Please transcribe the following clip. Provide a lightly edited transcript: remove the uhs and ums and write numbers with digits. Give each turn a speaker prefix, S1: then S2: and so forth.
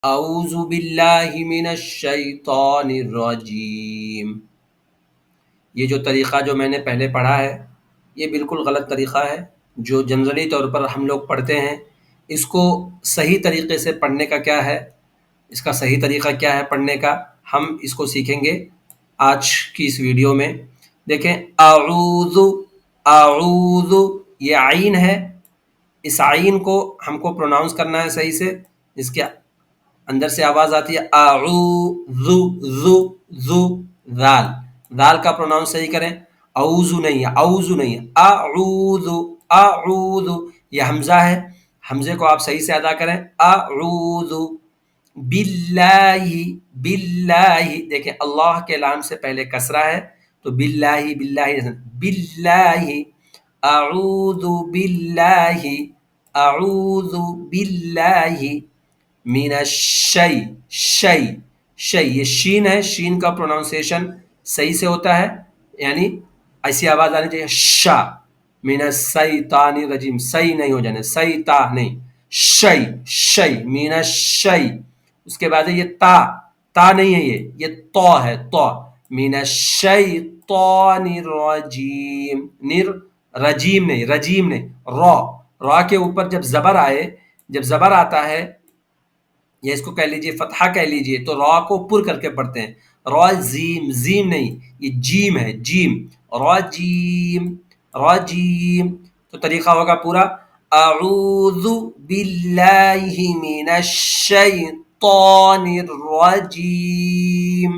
S1: اعوذ باللہ من الشیطان الرجیم. یہ جو طریقہ جو میں نے پہلے پڑھا ہے یہ بالکل غلط طریقہ ہے جو جنرلی طور پر ہم لوگ پڑھتے ہیں. اس کو صحیح طریقے سے پڑھنے کا کیا ہے، اس کا صحیح طریقہ کیا ہے پڑھنے کا، ہم اس کو سیکھیں گے آج کی اس ویڈیو میں. دیکھیں، اعوذ، اعوذ یہ عین ہے، اس عین کو ہم کو پروناؤنس کرنا ہے صحیح سے. اس کے اندر سے آواز آتی ہے اعوذ، ذو، ذو، ذال، ذال کا پروناؤنس صحیح کریں. اعوذ نہیں ہے، اعوذ نہیں ہے، اعوذ، اعوذ. یہ حمزہ ہے، حمزے کو آپ صحیح سے ادا کریں. اعوذ باللہ، باللہ. دیکھیں اللہ کے لام سے پہلے کسرہ ہے تو باللہ، باللہ، باللہ. اعوذ باللہ، اعوذ باللہ من الشی، شی، شی یہ شین ہے، شین کا پروناؤنسیشن صحیح سے ہوتا ہے، یعنی ایسی آواز آنی چاہیے شا. من الشیطان الرجیم، صحیح نہیں ہو جانے، سیتا نہیں، شی، شی، من الشی. اس کے بعد یہ تا، تا نہیں ہے، یہ تو ہے، تو. من الشیطان الرجیم، نر، رجیم نہیں، رجیم نہیں، را، را کے اوپر جب زبر آئے، جب زبر آتا ہے یا اس کو کہہ لیجئے فتحہ کہہ لیجئے تو را کو پر کر کے پڑھتے ہیں. را، زیم، زیم نہیں، یہ جیم ہے، جیم. راجیم، راجیم. تو طریقہ ہوگا پورا اعوذ باللہ من الشیطان الرجیم.